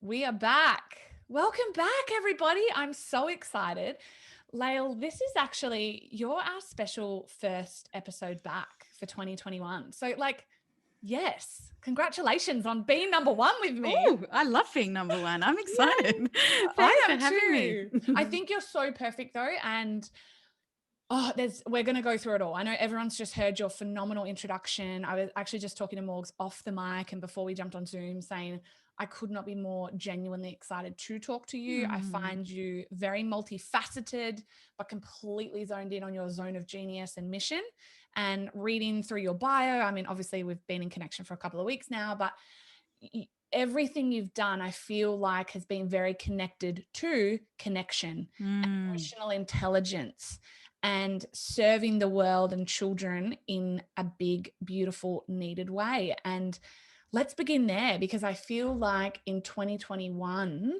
We are back. Welcome back, everybody. I'm so excited. Lael, this is actually, you're our special first episode back for 2021. So, yes, congratulations on being number one with me. Oh, I love being number one. I'm excited. Yay. Thanks I for am having me. too. I think you're so perfect, though. And we're going to go through it all. I know everyone's just heard your phenomenal introduction. I was actually just talking to Morgs off the mic and before we jumped on Zoom saying I could not be more genuinely excited to talk to you. I find you very multifaceted, but completely zoned in on your zone of genius and mission. And reading through your bio, I mean, obviously we've been in connection for a couple of weeks now, but everything you've done, I feel like has been very connected to connection, emotional intelligence, and serving the world and children in a big, beautiful, needed way. And let's begin there, because I feel like in 2021,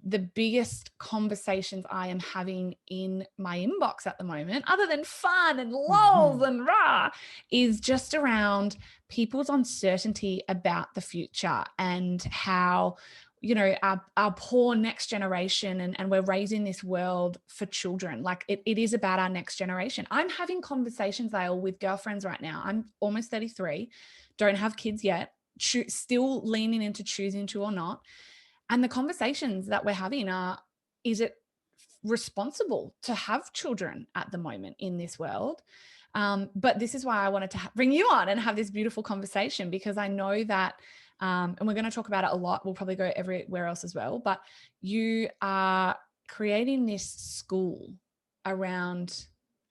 the biggest conversations I am having in my inbox at the moment, other than fun and lols and rah, is just around people's uncertainty about the future and how, you know, our poor next generation, and we're raising this world for children. Like it is about our next generation. I'm having conversations, Lael, with girlfriends right now. I'm almost 33, don't have kids yet, still leaning into choosing to or not. And the conversations that we're having are, is it responsible to have children at the moment in this world? But this is why I wanted to bring you on and have this beautiful conversation, because I know that, and we're going to talk about it a lot. We'll probably go everywhere else as well. But you are creating this school around,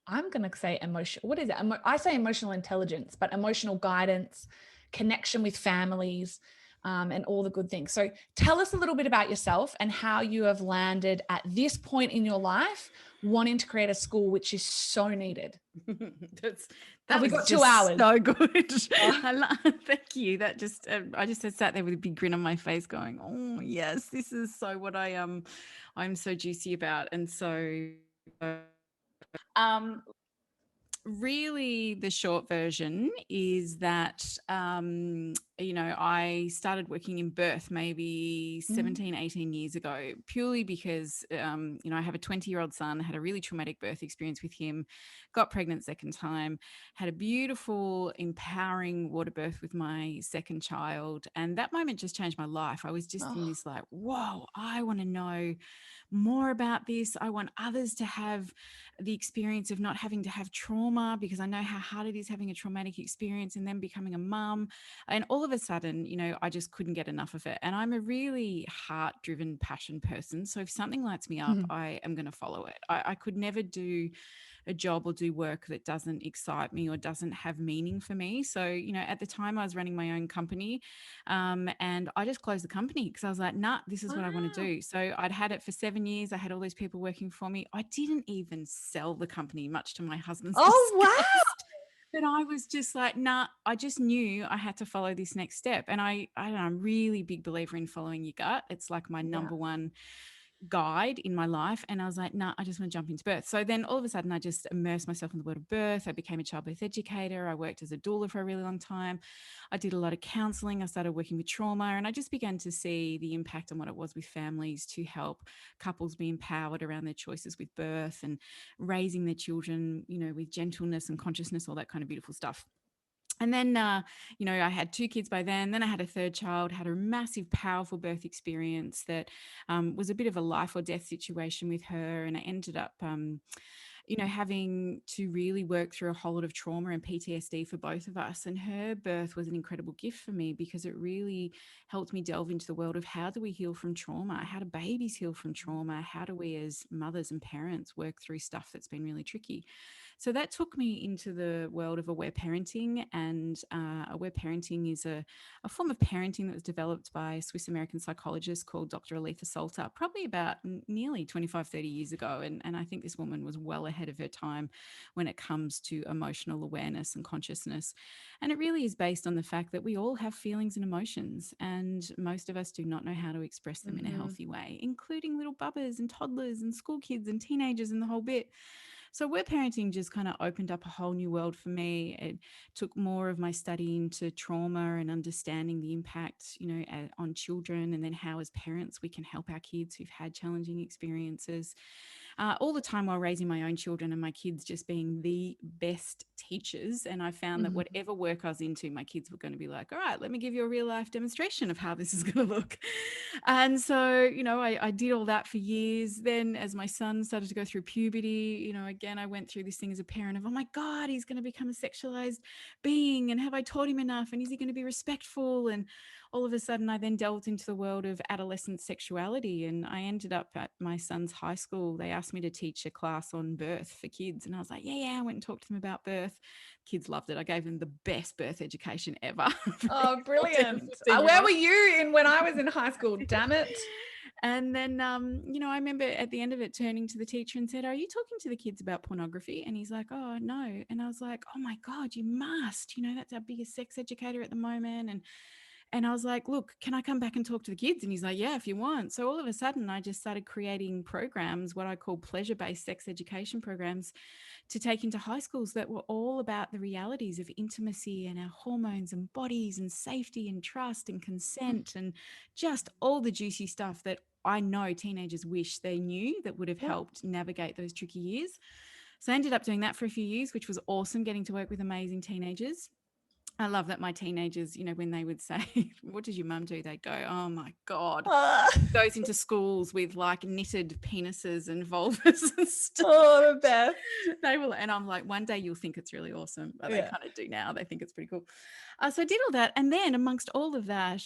I'm going to say emotional, what is it? I say emotional intelligence, but emotional guidance, connection with families, and all the good things. So tell us a little bit about yourself and how you have landed at this point in your life wanting to create a school which is so needed. That We was got just 2 hours. so good. Thank you. That just I just sat there with a big grin on my face, going, "Oh yes, this is so what I'm so juicy about." And so, um, really the short version is that I started working in birth maybe 17 18 years ago, purely because I have a 20-year-old son, had a really traumatic birth experience with him, got pregnant second time, had a beautiful empowering water birth with my second child, and that moment just changed my life. I was just in this like, whoa, I want to know more about this. I want others to have the experience of not having to have trauma, because I know how hard it is having a traumatic experience and then becoming a mum. And all of a sudden, I just couldn't get enough of it. And I'm a really heart-driven passion person. So if something lights me up, I am going to follow it. I could never do a job or do work that doesn't excite me or doesn't have meaning for me. So, at the time I was running my own company, and I just closed the company because I was like, nah, this is what I want to do. So I'd had it for 7 years. I had all these people working for me. I didn't even sell the company, much to my husband's disgust. But I was just like, nah, I just knew I had to follow this next step. And I don't know, I'm a really big believer in following your gut. It's like my number one guide in my life. And I was like, nah, I just want to jump into birth. So then all of a sudden I just immersed myself in the world of birth. I became a childbirth educator. I worked as a doula for a really long time. I did a lot of counselling. I started working with trauma, and I just began to see the impact on what it was with families to help couples be empowered around their choices with birth and raising their children, with gentleness and consciousness, all that kind of beautiful stuff. And then, I had 2 kids by then. Then I had a third child, had a massive, powerful birth experience that was a bit of a life or death situation with her. And I ended up, having to really work through a whole lot of trauma and PTSD for both of us. And her birth was an incredible gift for me, because it really helped me delve into the world of how do we heal from trauma? How do babies heal from trauma? How do we as mothers and parents work through stuff that's been really tricky? So that took me into the world of aware parenting. And aware parenting is a form of parenting that was developed by a Swiss-American psychologist called Dr. Aletha Salter, probably about nearly 25, 30 years ago. And I think this woman was well ahead of her time when it comes to emotional awareness and consciousness. And it really is based on the fact that we all have feelings and emotions, and most of us do not know how to express them in a healthy way, including little bubbers and toddlers and school kids and teenagers and the whole bit. So word parenting just kind of opened up a whole new world for me. It took more of my study into trauma and understanding the impact, on children, and then how as parents we can help our kids who've had challenging experiences. All the time while raising my own children and my kids just being the best teachers. And I found that whatever work I was into, my kids were going to be like, all right, let me give you a real life demonstration of how this is going to look. And so, I did all that for years. Then as my son started to go through puberty, again, I went through this thing as a parent of, oh my God, he's going to become a sexualized being. And have I taught him enough? And is he going to be respectful? And all of a sudden I then delved into the world of adolescent sexuality, and I ended up at my son's high school. They asked me to teach a class on birth for kids, and I was like, yeah, I went and talked to them about birth. Kids loved it. I gave them the best birth education ever. Oh, brilliant. Where were you when I was in high school? Damn it. And then, I remember at the end of it turning to the teacher and said, are you talking to the kids about pornography? And he's like, oh, no. And I was like, oh my God, you must, that's our biggest sex educator at the moment. And I was like, look, can I come back and talk to the kids? And he's like, yeah, if you want. So all of a sudden, I just started creating programs, what I call pleasure-based sex education programs, to take into high schools that were all about the realities of intimacy and our hormones and bodies and safety and trust and consent and just all the juicy stuff that I know teenagers wish they knew that would have helped navigate those tricky years. So I ended up doing that for a few years, which was awesome, getting to work with amazing teenagers. I love that my teenagers, when they would say, what did your mum do? They'd go, oh my God, goes into schools with like knitted penises and vulvas and stuff. Oh, the best. They will. And I'm like, one day you'll think it's really awesome, but they kind of do now. They think it's pretty cool. So I did all that. And then amongst all of that,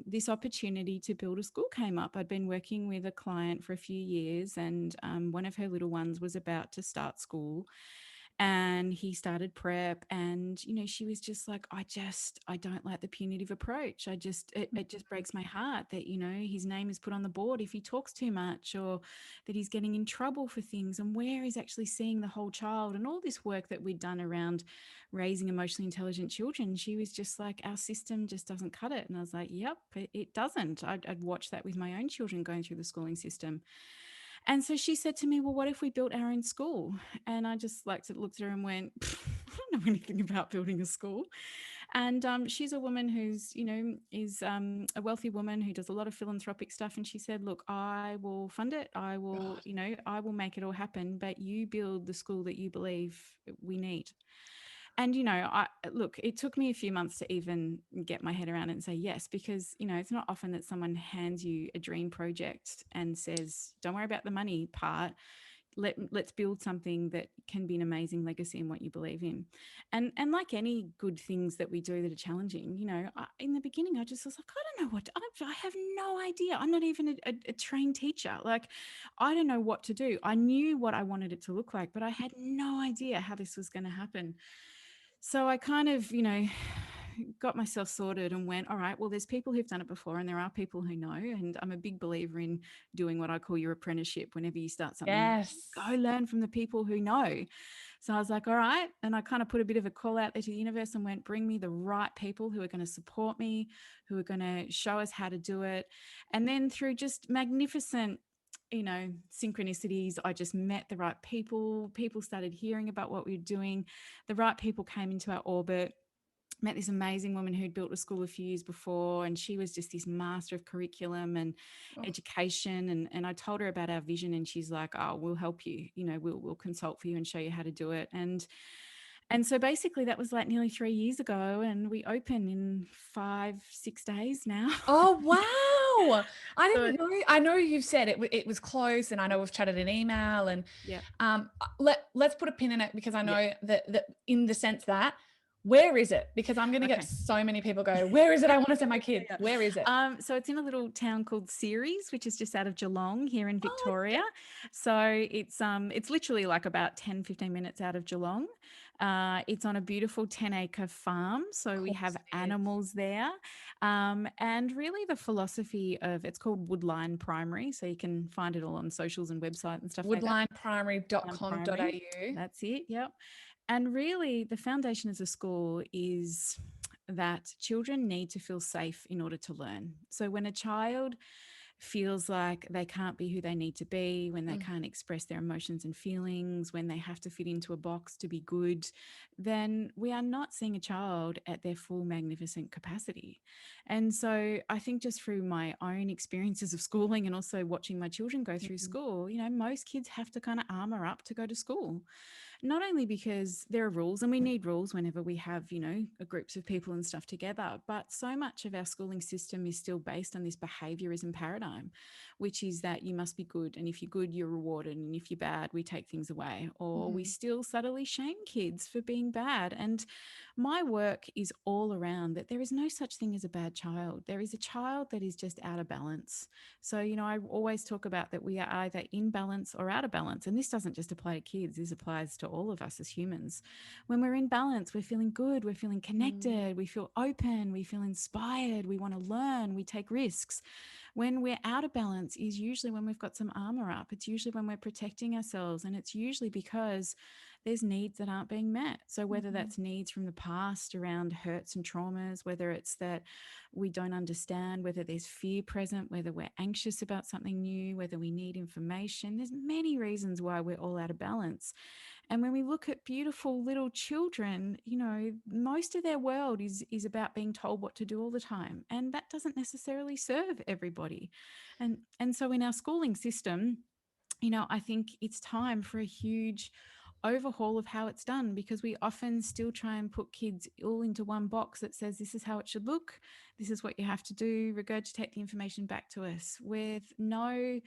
this opportunity to build a school came up. I'd been working with a client for a few years, and one of her little ones was about to start school. And he started prep, and she was just like, I don't like the punitive approach. It just breaks my heart that his name is put on the board if he talks too much, or that he's getting in trouble for things, and where he's actually seeing the whole child. And all this work that we'd done around raising emotionally intelligent children, she was just like, our system just doesn't cut it. And I was like, yep, it doesn't. I'd watched that with my own children going through the schooling system. And so she said to me, well, what if we built our own school? And I just looked at her and went, I don't know anything about building a school. And she's a woman who's, is a wealthy woman who does a lot of philanthropic stuff. And she said, look, I will fund it. I will, I will make it all happen. But you build the school that you believe we need. And, it took me a few months to even get my head around it and say yes, because, it's not often that someone hands you a dream project and says, don't worry about the money part. Let's build something that can be an amazing legacy in what you believe in. And like any good things that we do that are challenging, in the beginning, I just was like, I don't know I have no idea. I'm not even a trained teacher. Like, I don't know what to do. I knew what I wanted it to look like, but I had no idea how this was going to happen. So I kind of, got myself sorted and went, all right, well, there's people who've done it before, and there are people who know. And I'm a big believer in doing what I call your apprenticeship. Whenever you start something, go learn from the people who know. So I was like, all right. And I kind of put a bit of a call out there to the universe and went, bring me the right people who are going to support me, who are going to show us how to do it. And then through just magnificent synchronicities, I just met the right people. People started hearing about what we were doing. The right people came into our orbit. Met this amazing woman who'd built a school a few years before, and she was just this master of curriculum and education. And I told her about our vision, and she's like, oh, we'll help you. We'll consult for you and show you how to do it. And so basically that was like nearly 3 years ago, and we open in 5-6 days now. Oh, wow. I didn't know. I know you've said it was close, and I know we've chatted in email, and let's put a pin in it, because I know that in the sense that, where is it? Because I'm going to get so many people go, where is it? I want to send my kid. Where is it? So it's in a little town called Ceres, which is just out of Geelong here in Victoria. So it's literally like about 10-15 minutes out of Geelong. It's on a beautiful 10-acre farm. So we have animals there. And really the philosophy of, it's called Woodline Primary. So you can find it all on socials and website and stuff like that. Woodlineprimary.com.au. That's it. Yep. And really the foundation as a school is that children need to feel safe in order to learn. So when a child feels like they can't be who they need to be, when they can't express their emotions and feelings, when they have to fit into a box to be good, then we are not seeing a child at their full magnificent capacity. And so I think just through my own experiences of schooling and also watching my children go through school, you know, most kids have to kind of armor up to go to school. Not only because there are rules, and we need rules whenever we have, you know, groups of people and stuff together, but so much of our schooling system is still based on this behaviorism paradigm, which is that you must be good. And if you're good, you're rewarded. And if you're bad, we take things away. Or we still subtly shame kids for being bad. And my work is all around that there is no such thing as a bad child. There is a child that is just out of balance. So, you know, I always talk about that we are either in balance or out of balance. And this doesn't just apply to kids, this applies to all of us as humans. When we're in balance, we're feeling good, we're feeling connected, we feel open, we feel inspired, we want to learn, we take risks. When we're out of balance is usually when we've got some armor up. It's usually when we're protecting ourselves, and it's usually because there's needs that aren't being met. So whether that's needs from the past around hurts and traumas, whether it's that we don't understand, whether there's fear present, whether we're anxious about something new, whether we need information, there's many reasons why we're all out of balance. And when we look at beautiful little children, you know, most of their world is about being told what to do all the time. And that doesn't necessarily serve everybody. And so in our schooling system, you know, I think it's time for a huge overhaul of how it's done, because we often still try and put kids all into one box that says this is how it should look, this is what you have to do, regurgitate the information back to us, with no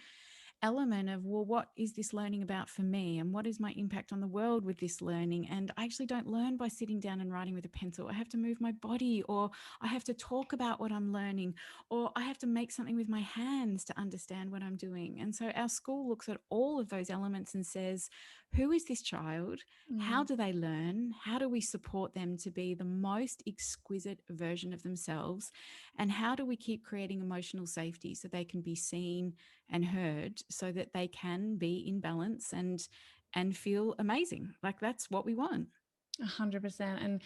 element of, well, what is this learning about for me, and what is my impact on the world with this learning? And I actually don't learn by sitting down and writing with a pencil. I have to move my body, or I have to talk about what I'm learning, or I have to make something with my hands to understand what I'm doing. And so our school looks at all of those elements and says, who is this child? How do they learn? How do we support them to be the most exquisite version of themselves? And how do we keep creating emotional safety so they can be seen and heard, so that they can be in balance and feel amazing? Like, that's what we want. 100%. And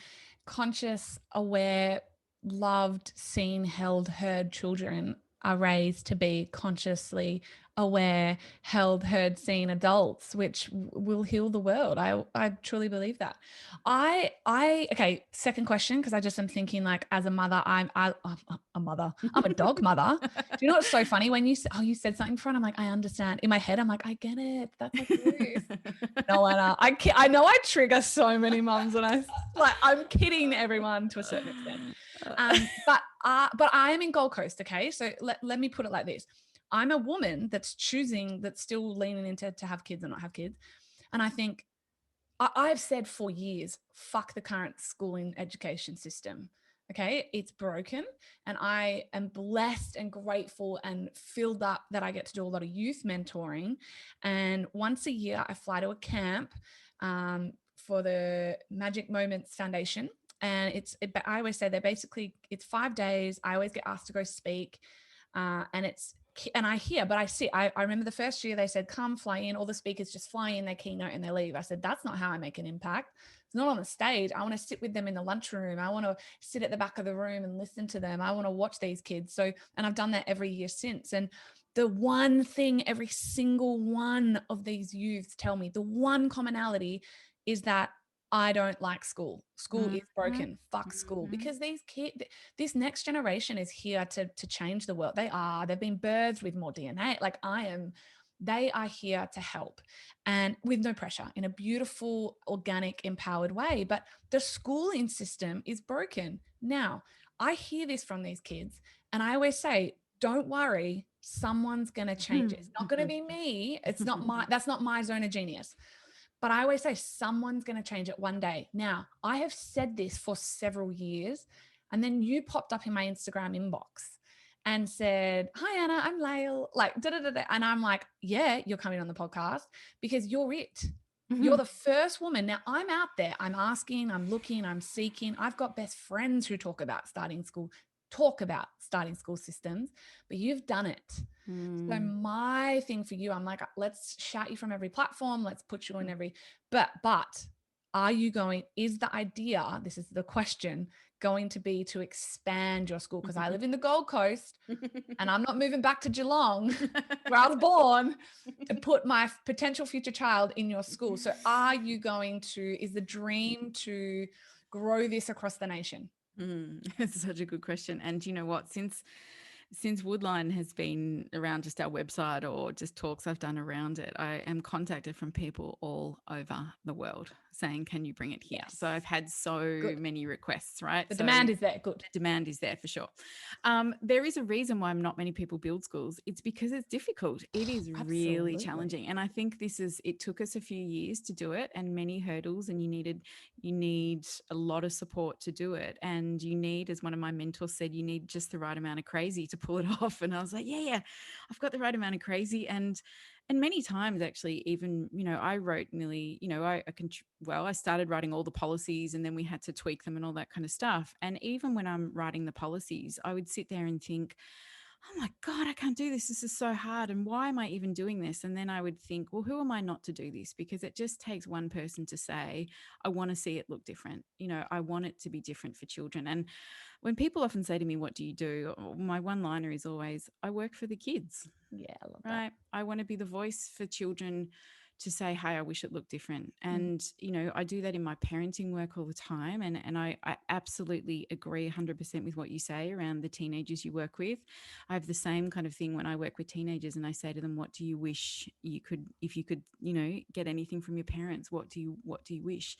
conscious, aware, loved, seen, held, heard children are raised to be consciously aware, held, heard, seen adults, which will heal the world. I truly believe that. Okay, second question, because I just am thinking, like, as a mother, I'm a mother. I'm a dog mother. Do you know what's so funny? When you said something in front, I'm like, I understand. In my head, I'm like, I get it. That's like Ruth. No, Anna, I know I trigger so many mums, and I'm kidding everyone to a certain extent. But I am in Gold Coast. Okay. So let me put it like this. I'm a woman that's still leaning into to have kids and not have kids. And I think I've said for years, fuck the current schooling education system. Okay. It's broken. And I am blessed and grateful and filled up that I get to do a lot of youth mentoring. And once a year, I fly to a camp for the Magic Moments Foundation. And I always say it's 5 days. I always get asked to go speak. And I remember the first year they said, come fly in, all the speakers just fly in, their keynote and they leave. I said, that's not how I make an impact. It's not on the stage. I want to sit with them in the lunchroom. I want to sit at the back of the room and listen to them. I want to watch these kids. And I've done that every year since. And the one thing every single one of these youths tell me, the one commonality is that I don't like school. School is broken. Fuck school. Because these kids, this next generation is here to change the world. They've been birthed with more DNA. They are here to help, and with no pressure, in a beautiful, organic, empowered way. But the schooling system is broken. Now, I hear this from these kids, and I always say, don't worry, someone's going to change it. It's not going to be me. That's not my zone of genius. But I always say someone's going to change it one day. Now, I have said this for several years, and then you popped up in my Instagram inbox and said, hi, Anna, I'm Lael, like, da-da-da-da. And I'm like, yeah, you're coming on the podcast because you're it. You're the first woman. Now, I'm out there. I'm asking, I'm looking, I'm seeking. I've got best friends who talk about starting school systems, but you've done it. So my thing for you, I'm like, let's shout you from every platform. Let's put you in every, but is the idea, this is the question, going to be to expand your school? Because I live in the Gold Coast and I'm not moving back to Geelong where I was born and put my potential future child in your school. So is the dream to grow this across the nation? It's such a good question. And you know what, since Woodline has been around, just our website or just talks I've done around it, I am contacted from people all over the world saying, can you bring it here? Yes. So I've had so many requests, right? The demand is there. Good. The demand is there for sure. There is a reason why not many people build schools. It's because it's difficult. It is really challenging. And I think it took us a few years to do it and many hurdles, and you need a lot of support to do it. And you need, as one of my mentors said, you need just the right amount of crazy to pull it off. And I was like, yeah, I've got the right amount of crazy. And many times actually, even, I wrote nearly, I started writing all the policies, and then we had to tweak them and all that kind of stuff. And even when I'm writing the policies, I would sit there and think, oh my God, I can't do this. This is so hard. And why am I even doing this? And then I would think, well, who am I not to do this? Because it just takes one person to say, I want to see it look different. I want it to be different for children. And when people often say to me, what do you do? My one-liner is always, I work for the kids. Yeah, I love that. Right. I want to be the voice for children to say, hey, I wish it looked different. And, I do that in my parenting work all the time. And I absolutely agree 100% with what you say around the teenagers you work with. I have the same kind of thing when I work with teenagers, and I say to them, what do you wish you could, if you could, get anything from your parents, what do you wish?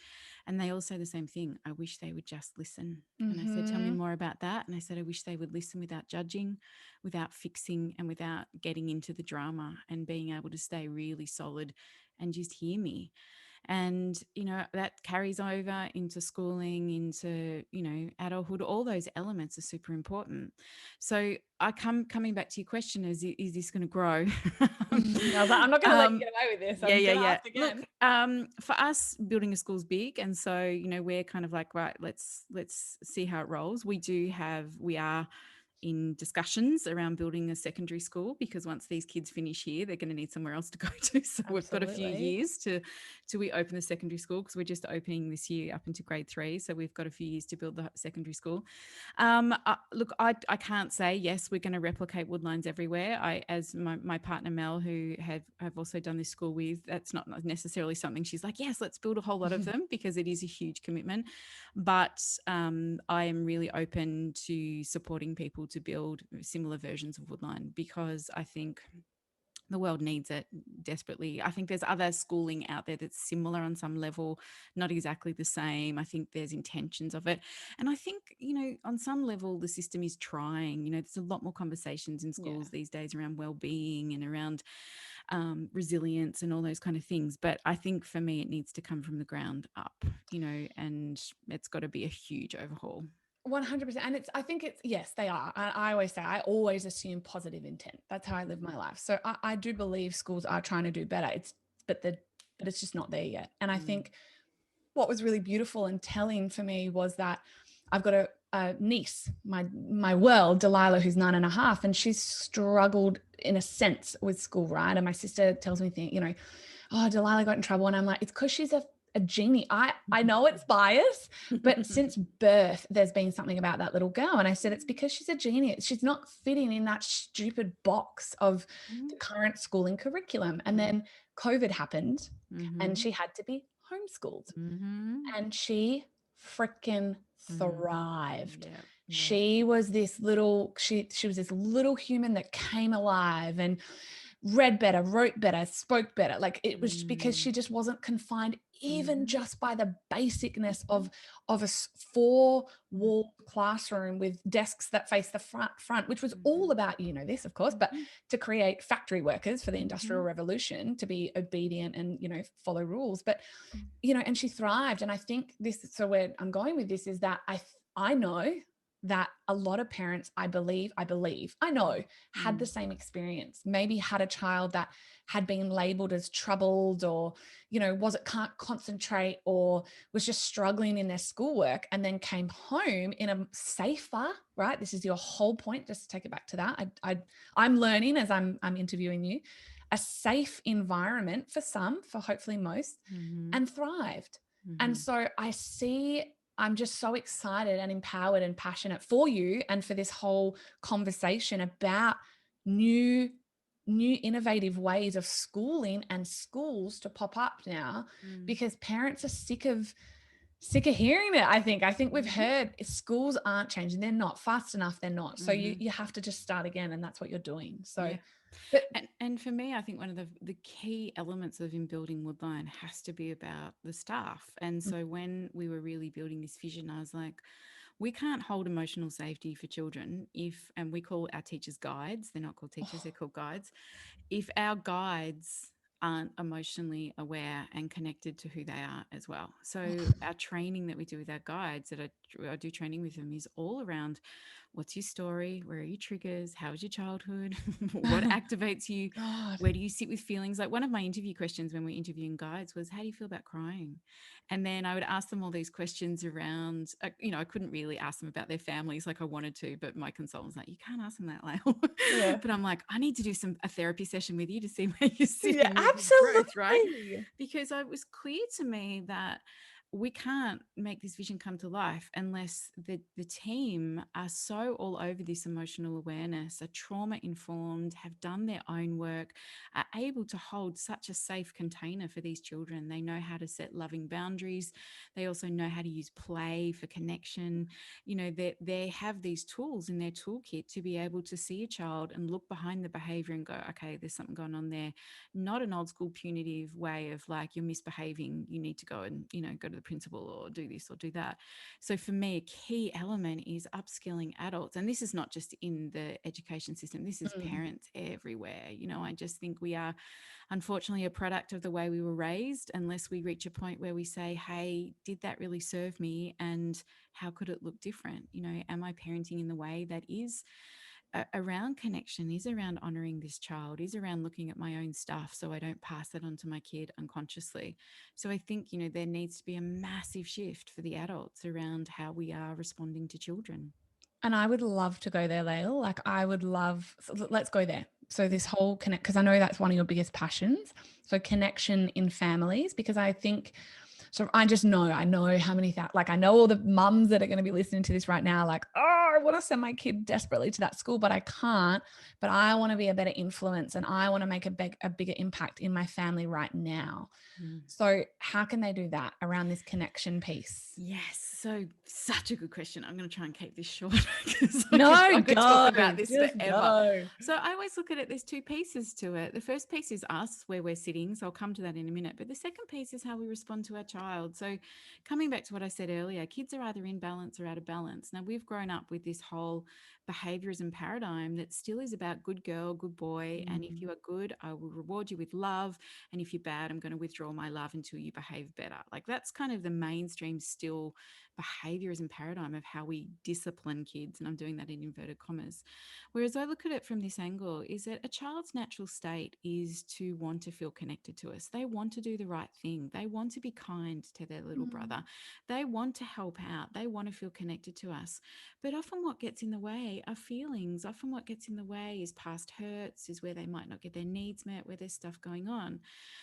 And they all say the same thing. I wish they would just listen. And I said, tell me more about that. And I said, I wish they would listen without judging, without fixing, and without getting into the drama, and being able to stay really solid and just hear me. And, that carries over into schooling, into, adulthood. All those elements are super important. So coming back to your question, is this going to grow? I'm not going to let you get away with this. Yeah. Look, for us, building a school is big. And so, we're kind of like, right, let's see how it rolls. We are in discussions around building a secondary school, because once these kids finish here, they're going to need somewhere else to go to. So we've got a few years till we open the secondary school, because we're just opening this year up into grade 3. So we've got a few years to build the secondary school. Look, I can't say, yes, we're going to replicate Woodlines everywhere. As my partner Mel, who have also done this school with, that's not necessarily something she's like, yes, let's build a whole lot of them, because it is a huge commitment. But I am really open to supporting people to build similar versions of Woodline, because I think the world needs it desperately. I think there's other schooling out there that's similar on some level, not exactly the same. I think there's intentions of it. And I think, on some level, the system is trying. There's a lot more conversations in schools these days around wellbeing and around resilience and all those kind of things. But I think for me, it needs to come from the ground up, and it's got to be a huge overhaul. 100%. And yes, they are. I always say, I always assume positive intent. That's how I live my life. So I do believe schools are trying to do better. But it's just not there yet. And I think what was really beautiful and telling for me was that I've got a niece, my world, Delilah, who's 9.5, and she's struggled in a sense with school, right? And my sister tells me oh, Delilah got in trouble. And I'm like, it's because she's a genie. I know it's bias, but since birth, there's been something about that little girl. And I said, it's because she's a genius. She's not fitting in that stupid box of the current schooling curriculum. And then COVID happened and she had to be homeschooled. And she freaking thrived. Yeah. She was this little, she was this little human that came alive and read better, wrote better, spoke better. Like it was because she just wasn't confined even just by the basicness of a 4-wall classroom with desks that face the front, which was all about, this of course, but to create factory workers for the Industrial Revolution, to be obedient and, follow rules. But, and she thrived. And I think so where I'm going with this is that I know that a lot of parents, I know, had the same experience, maybe had a child that had been labeled as troubled or, can't concentrate or was just struggling in their schoolwork, and then came home in a safer, right? This is your whole point, just to take it back to that. I'm learning as I'm interviewing you, a safe environment for some, for hopefully most, and thrived. And so I see I'm just so excited and empowered and passionate for you and for this whole conversation about new innovative ways of schooling and schools to pop up now, because parents are sick of hearing it. I think we've heard schools aren't changing. They're not fast enough. They're not. So you have to just start again, and that's what you're doing. So Yeah. but And for me, I think one of the key elements of in building Woodline has to be about the staff. And so when we were really building this vision, I was like, we can't hold emotional safety for children if, and we call our teachers guides, they're not called teachers, they're called guides. If our guides aren't emotionally aware and connected to who they are as well. So our training that we do with our guides, that I do training with them, is all around what's your story, where are your triggers, how was your childhood, what activates you, God. where do you sit with feelings. Like one of my interview questions when we're interviewing guides was, how do you feel about crying? And then I would ask them all these questions around, I couldn't really ask them about their families like I wanted to, but my consultant was like, you can't ask them that, Lael. Yeah. But I'm like, I need to do a therapy session with you to see where you're sitting Yeah, with your growth, right? absolutely. Because it was clear to me that we can't make this vision come to life unless the team are so all over this emotional awareness, are trauma informed, have done their own work, are able to hold such a safe container for these children. They know how to set loving boundaries. They also know how to use play for connection. They have these tools in their toolkit to be able to see a child and look behind the behavior and go, okay, there's something going on there. Not an old school punitive way of like, you're misbehaving, you need to go and, go to the principal or do this or do that. So for me, a key element is upskilling adults. And this is not just in the education system, this is parents everywhere. I just think we are unfortunately a product of the way we were raised, unless we reach a point where we say, hey, did that really serve me? And how could it look different? Am I parenting in the way that is around connection, is around honoring this child, is around looking at my own stuff so I don't pass that on to my kid unconsciously. So I think, there needs to be a massive shift for the adults around how we are responding to children. And I would love to go there, Lael. Like let's go there. So this whole connect, because I know that's one of your biggest passions. So connection in families, because I think, so I know how many that, like I know all the mums that are going to be listening to this right now, like, oh, I want to send my kid desperately to that school, but I can't. But I want to be a better influence, and I want to make a bigger impact in my family right now. So how can they do that around this connection piece? Yes. So such a good question. I'm going to try and keep this short because No, could talk about this just forever. go. So I always look at it, there's two pieces to it. The first piece is us, where we're sitting. So I'll come to that in a minute. But the second piece is how we respond to our child. So coming back to what I said earlier, kids are either in balance or out of balance. Now we've grown up with this whole behaviorism paradigm that still is about good girl, good boy. And if you are good, I will reward you with love. And if you're bad, I'm going to withdraw my love until you behave better. Like that's kind of the mainstream still behaviorism paradigm of how we discipline kids. And I'm doing that in inverted commas. Whereas I look at it from this angle is that a child's natural state is to want to feel connected to us. They want to do the right thing. They want to be kind to their little brother. They want to help out. They want to feel connected to us. But often what gets in the way are feelings. Often what gets in the way is past hurts, is where they might not get their needs met, where there's stuff going on.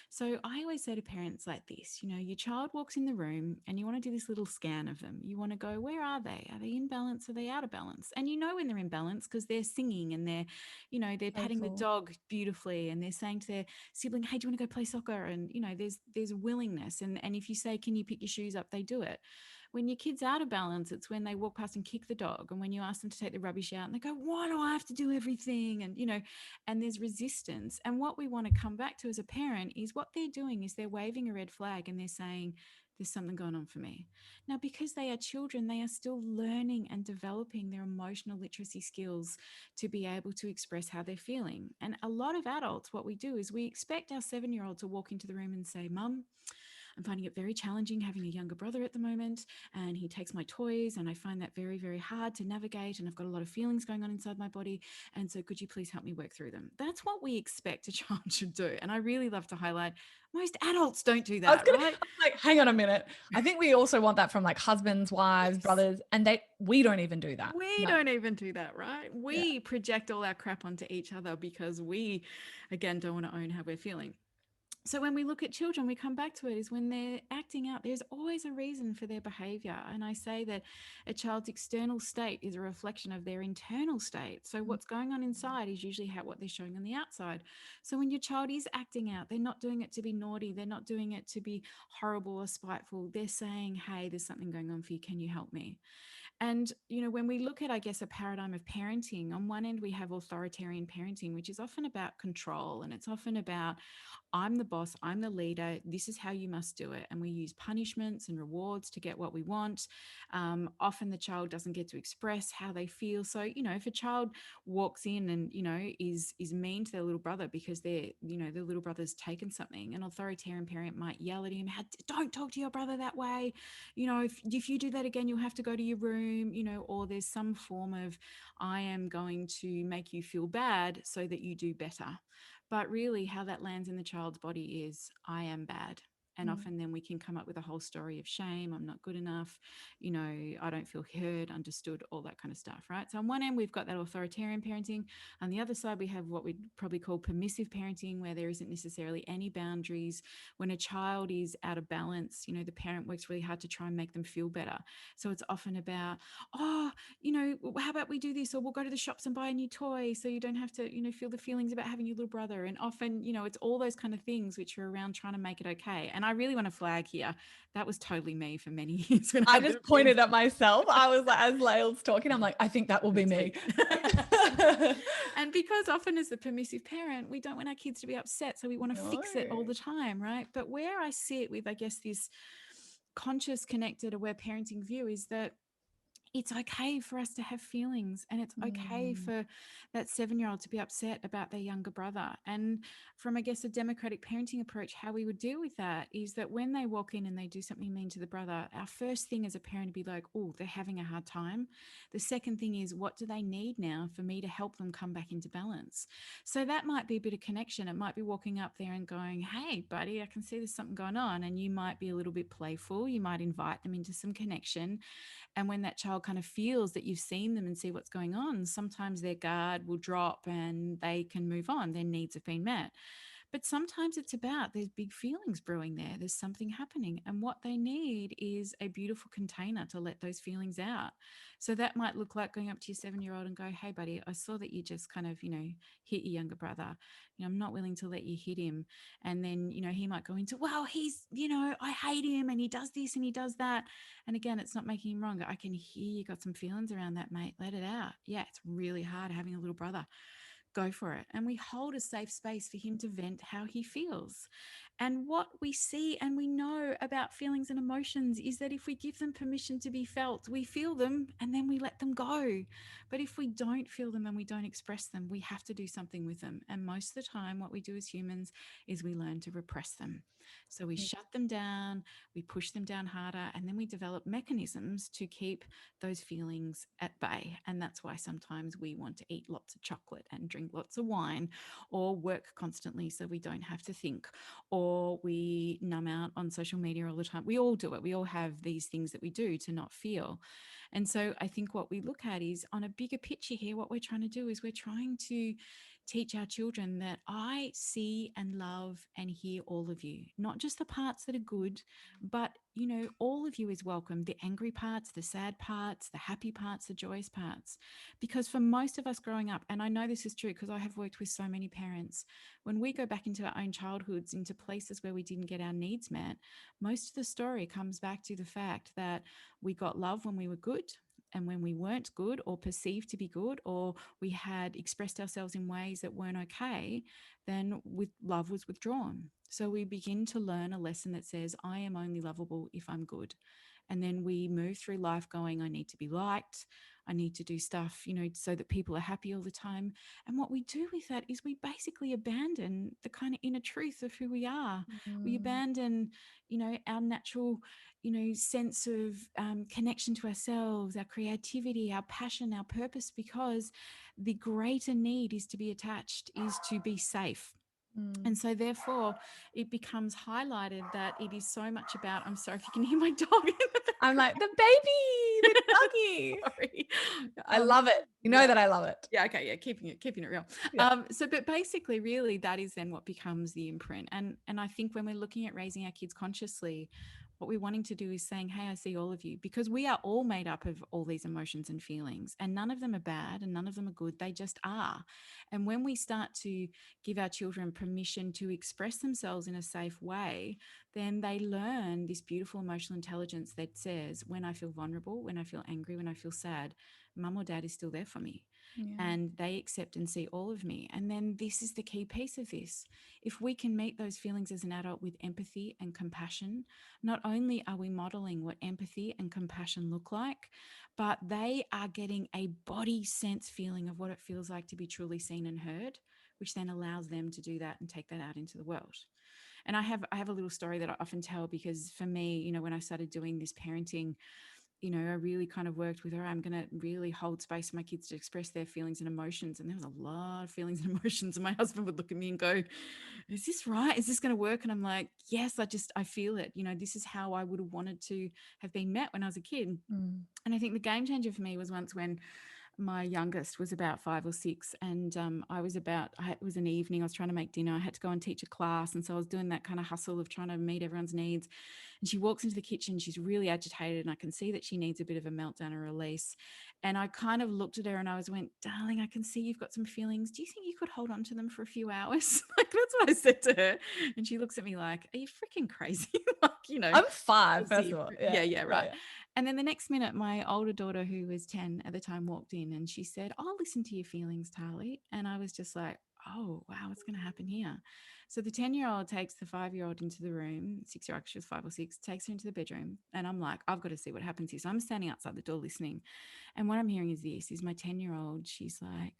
So I always say to parents like this, your child walks in the room and you want to do this little scan of them. You want to go, where are they? Are they in balance? Are they out of balance? And when they're in balance because they're singing and they're patting the dog beautifully and they're saying to their sibling, hey, do you want to go play soccer? And, there's willingness. And if you say, can you pick your shoes up? They do it. When your kid's out of balance, it's when they walk past and kick the dog. And when you ask them to take the rubbish out and they go, why do I have to do everything? And, and there's resistance. And what we want to come back to as a parent is what they're doing is they're waving a red flag and they're saying, there's something going on for me. Now, because they are children, they are still learning and developing their emotional literacy skills to be able to express how they're feeling. And a lot of adults, what we do is we expect our 7-year-old to walk into the room and say, Mum, I'm finding it very challenging having a younger brother at the moment, and he takes my toys, and I find that very, very hard to navigate, and I've got a lot of feelings going on inside my body, and so could you please help me work through them? That's what we expect a child should do. And I really love to highlight most adults don't do that, right? Like, hang on a minute. I think we also want that from like husbands, wives, brothers, and we don't even do that. We don't even do that, right? We project all our crap onto each other because we, again, don't want to own how we're feeling. So when we look at children, we come back to it is when they're acting out, there's always a reason for their behavior. And I say that a child's external state is a reflection of their internal state. So what's going on inside is usually what they're showing on the outside. So when your child is acting out, they're not doing it to be naughty. They're not doing it to be horrible or spiteful. They're saying, hey, there's something going on for you. Can you help me? And, when we look at, I guess, a paradigm of parenting, on one end, we have authoritarian parenting, which is often about control. And it's often about, I'm the boss, I'm the leader, this is how you must do it. And we use punishments and rewards to get what we want. Often the child doesn't get to express how they feel. So, if a child walks in and, is mean to their little brother because their little brother's taken something, an authoritarian parent might yell at him, don't talk to your brother that way. If you do that again, you'll have to go to your room, or there's some form of, I am going to make you feel bad so that you do better. But really, how that lands in the child's body is, I am bad. And often then we can come up with a whole story of shame. I'm not good enough. I don't feel heard, understood, all that kind of stuff, right? So on one end, we've got that authoritarian parenting. On the other side, we have what we'd probably call permissive parenting, where there isn't necessarily any boundaries. When a child is out of balance, the parent works really hard to try and make them feel better. So it's often about, how about we do this, or we'll go to the shops and buy a new toy so you don't have to, feel the feelings about having your little brother. And often, it's all those kind of things which are around trying to make it okay. And I really want to flag here, that was totally me for many years. When I just pointed at myself. I was like, as Lael's talking, I'm like, I think that will be me. And because often as the permissive parent, we don't want our kids to be upset. So we want to fix it all the time, right? But where I sit with, I guess, this conscious, connected, aware parenting view is that it's okay for us to have feelings, and it's okay for that 7-year-old to be upset about their younger brother. And from, I guess, a democratic parenting approach, how we would deal with that is that when they walk in and they do something mean to the brother, our first thing as a parent to be like, oh, they're having a hard time. The second thing is, what do they need now for me to help them come back into balance? So that might be a bit of connection. It might be walking up there and going, hey, buddy, I can see there's something going on. And you might be a little bit playful. You might invite them into some connection. And when that child kind of feels that you've seen them and see what's going on, sometimes their guard will drop and they can move on. Their needs have been met. But sometimes it's about, there's big feelings brewing there. There's something happening. And what they need is a beautiful container to let those feelings out. So that might look like going up to your 7-year-old and go, hey, buddy, I saw that you just kind of, hit your younger brother. I'm not willing to let you hit him. And then, he might go into, well, he's, I hate him and he does this and he does that. And again, it's not making him wrong. I can hear you got some feelings around that, mate. Let it out. Yeah, it's really hard having a little brother. Go for it. And we hold a safe space for him to vent how he feels. And what we see and we know about feelings and emotions is that if we give them permission to be felt, we feel them and then we let them go. But if we don't feel them and we don't express them, we have to do something with them. And most of the time, what we do as humans is we learn to repress them. So we shut them down, we push them down harder, and then we develop mechanisms to keep those feelings at bay. And that's why sometimes we want to eat lots of chocolate and drink lots of wine, or work constantly so we don't have to think, or we numb out on social media all the time. We all do it. We all have these things that we do to not feel. And so I think what we look at is, on a bigger picture here, what we're trying to do is we're trying to teach our children that I see and love and hear all of you, not just the parts that are good, but, all of you is welcome. The angry parts, the sad parts, the happy parts, the joyous parts. Because for most of us growing up, and I know this is true because I have worked with so many parents, when we go back into our own childhoods, into places where we didn't get our needs met, most of the story comes back to the fact that we got love when we were good. And when we weren't good or perceived to be good, or we had expressed ourselves in ways that weren't okay, then love was withdrawn. So we begin to learn a lesson that says, I am only lovable if I'm good. And then we move through life going, I need to be liked. I need to do stuff, so that people are happy all the time. And what we do with that is we basically abandon the kind of inner truth of who we are. We abandon, our natural, sense of connection to ourselves, our creativity, our passion, our purpose, because the greater need is to be attached, is to be safe. And so therefore it becomes highlighted that it is so much about, I'm sorry if you can hear my dog. I'm like, the baby, Lucky. Sorry. I love it. You know that I love it. Yeah, okay, yeah, keeping it real. Yeah. So but basically really that is then what becomes the imprint. And I think when we're looking at raising our kids consciously, what we're wanting to do is saying, hey, I see all of you, because we are all made up of all these emotions and feelings, and none of them are bad and none of them are good. They just are. And when we start to give our children permission to express themselves in a safe way, then they learn this beautiful emotional intelligence that says, when I feel vulnerable, when I feel angry, when I feel sad, mum or dad is still there for me. Yeah. And they accept and see all of me. And then this is the key piece of this. If we can meet those feelings as an adult with empathy and compassion, not only are we modeling what empathy and compassion look like, but they are getting a body sense feeling of what it feels like to be truly seen and heard, which then allows them to do that and take that out into the world. And I have a little story that I often tell, because for me, you know, when I started doing this parenting, you know, I really kind of worked with her. I'm going to really hold space for my kids to express their feelings and emotions. And there was a lot of feelings and emotions. And my husband would look at me and go, is this right? Is this going to work? And I'm like, yes, I feel it. You know, this is how I would have wanted to have been met when I was a kid. Mm. And I think the game changer for me was once when my youngest was about 5 or 6, and it was an evening, I was trying to make dinner, I had to go and teach a class, and so I was doing that kind of hustle of trying to meet everyone's needs. And she walks into the kitchen, she's really agitated, and I can see that she needs a bit of a meltdown or release. And I kind of looked at her and I went, darling, I can see you've got some feelings, do you think you could hold on to them for a few hours? Like, that's what I said to her. And she looks at me like, are you freaking crazy? Like, you know, I'm 5, first of all. yeah, right. Yeah. And then the next minute, my older daughter, who was 10 at the time, walked in and she said, I'll listen to your feelings, Tali. And I was just like, oh, wow, what's going to happen here? So the 10-year-old takes the 5-year-old into the room, 6-year-old, she was 5 or 6, takes her into the bedroom. And I'm like, I've got to see what happens here. So I'm standing outside the door listening. And what I'm hearing is my 10-year-old, she's like,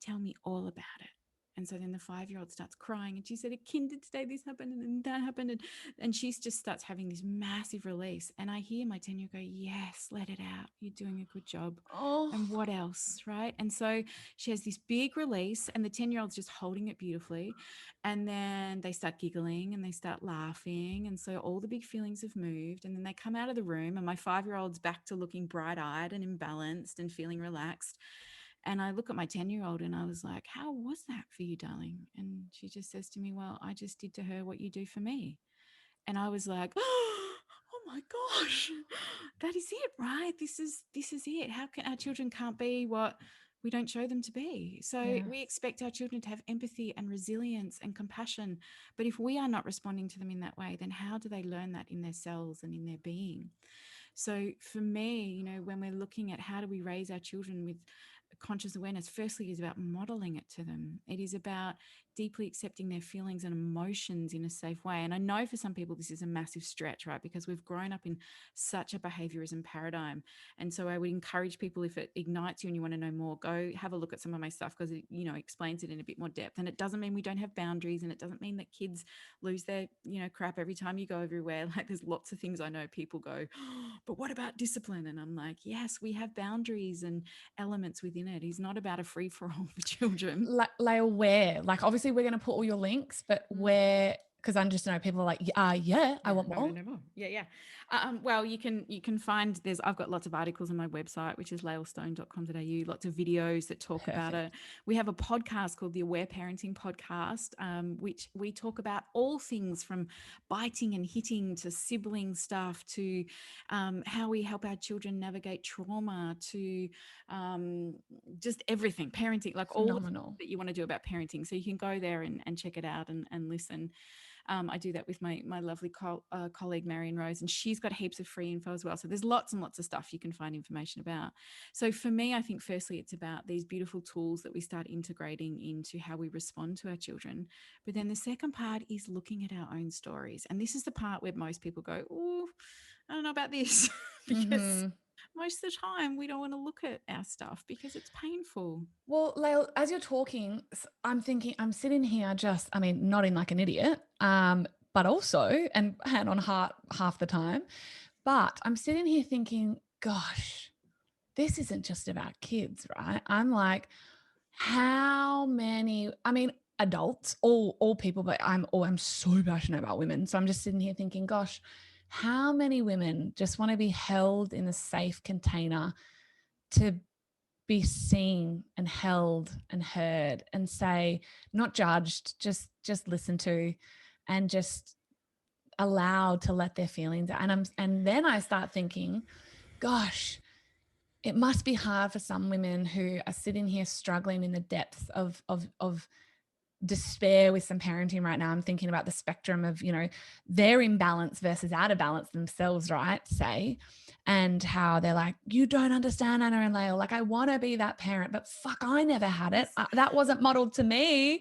tell me all about it. And so then the 5-year-old starts crying and she said, at kinder today, this happened and then that happened. And she just starts having this massive release. And I hear my 10-year-old go, yes, let it out. You're doing a good job. Oh. And what else, right? And so she has this big release and the 10-year-old's just holding it beautifully. And then they start giggling and they start laughing. And so all the big feelings have moved. And then they come out of the room and my 5-year-old's back to looking bright-eyed and imbalanced and feeling relaxed. And I look at my 10-year-old and I was like, how was that for you, darling? And she just says to me, well, I just did to her what you do for me. And I was like, oh my gosh, that is it, right? This is it. How can our children can't be what we don't show them to be? So Yeah. we expect our children to have empathy and resilience and compassion. But if we are not responding to them in that way, then how do they learn that in their cells and in their being? So for me, you know, when we're looking at how do we raise our children with conscious awareness, firstly is about modeling it to them. It is about deeply accepting their feelings and emotions in a safe way. And I know for some people this is a massive stretch, right? Because we've grown up in such a behaviorism paradigm. And so I would encourage people, if it ignites you and you want to know more, go have a look at some of my stuff, because it, you know, explains it in a bit more depth. And it doesn't mean we don't have boundaries, and it doesn't mean that kids lose their, you know, crap every time you go everywhere. Like, there's lots of things I know people go, oh, but what about discipline? And I'm like, yes, we have boundaries and elements within it. It's not about a free for all for children. Lael, where? Like, obviously, we're going to put all your links, but where? Because I just know people are like, yeah, I want more. No more. Yeah. Well, you can find, I've got lots of articles on my website, which is laelstone.com.au, lots of videos that talk about it. We have a podcast called the Aware Parenting Podcast, which we talk about all things from biting and hitting to sibling stuff to how we help our children navigate trauma to just everything, parenting, like Phenomenal. all that you want to do about parenting. So you can go there and check it out and listen. I do that with my lovely colleague, Marion Rose, and she's got heaps of free info as well. So there's lots and lots of stuff you can find information about. So for me, I think firstly, it's about these beautiful tools that we start integrating into how we respond to our children. But then the second part is looking at our own stories. And this is the part where most people go, oh, I don't know about this, because most of the time we don't want to look at our stuff because it's painful. Well, Lael, as you're talking, I'm thinking, I'm sitting here just, I mean, nodding like an idiot, but also, and hand on heart half the time, but I'm sitting here thinking, gosh, this isn't just about kids, right? I'm like, how many, I mean, adults, all people, but I'm so passionate about women. So I'm just sitting here thinking, gosh, how many women just want to be held in a safe container to be seen and held and heard and say, not judged, just listened to, and just allowed to let their feelings out. And then I start thinking, gosh, it must be hard for some women who are sitting here struggling in the depths of despair with some parenting right now. I'm thinking about the spectrum of, their imbalance versus out of balance themselves, right? Say, and how they're like, you don't understand, Anna and Lael. Like, I want to be that parent, but fuck, I never had it. That wasn't modeled to me.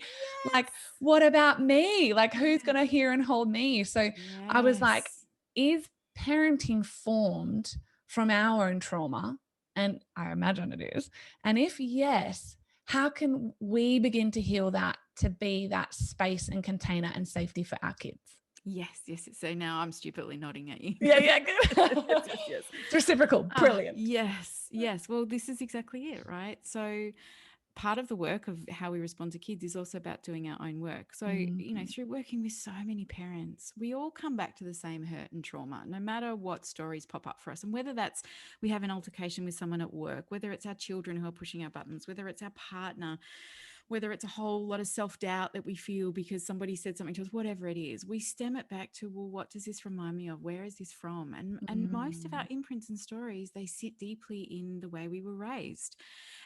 Yes. Like, what about me? Like, who's going to hear and hold me? So I was like, is parenting formed from our own trauma? And I imagine it is. And if yes, how can we begin to heal that to be that space and container and safety for our kids? Yes. So now I'm stupidly nodding at you. Yeah, good. Yes. It's reciprocal. Brilliant. Yes. Well, this is exactly it, right? So part of the work of how we respond to kids is also about doing our own work. So, through working with so many parents, we all come back to the same hurt and trauma, no matter what stories pop up for us. And whether that's we have an altercation with someone at work, whether it's our children who are pushing our buttons, whether it's our partner, whether it's a whole lot of self-doubt that we feel because somebody said something to us, whatever it is, we stem it back to, well, what does this remind me of? Where is this from? And most of our imprints and stories, they sit deeply in the way we were raised.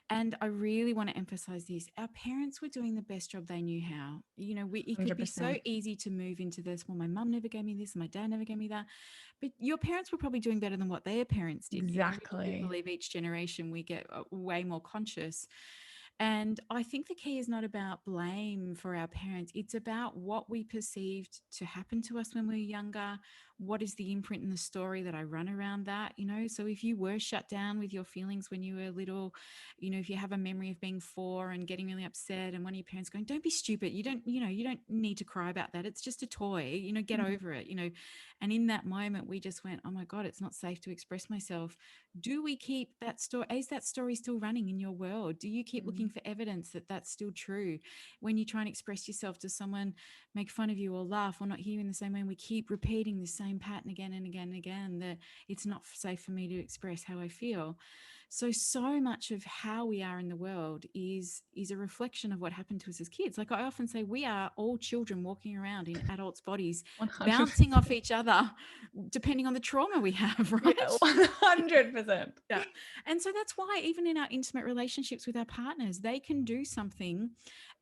And I really want to emphasize this. Our parents were doing the best job they knew how. It could be so 100%. easy to move into this, well, my mum never gave me this, and my dad never gave me that. But your parents were probably doing better than what their parents did. Exactly. I believe each generation we get way more conscious. And I think the key is not about blame for our parents. It's about what we perceived to happen to us when we were younger. What is the imprint in the story that I run around that? So if you were shut down with your feelings when you were little, if you have a memory of being 4 and getting really upset and one of your parents going, don't be stupid. You don't need to cry about that. It's just a toy, get over it, And in that moment, we just went, oh my God, it's not safe to express myself. Do we keep that story? Is that story still running in your world? Do you keep looking for evidence that that's still true? When you try and express yourself to someone, make fun of you or laugh or not hear you in the same way, and we keep repeating the same pattern again and again and again, that it's not safe for me to express how I feel. So much of how we are in the world is a reflection of what happened to us as kids. Like I often say, we are all children walking around in adults' bodies, 100%. bouncing off each other, depending on the trauma we have, right? Yeah, 100%. Yeah. And so that's why even in our intimate relationships with our partners, they can do something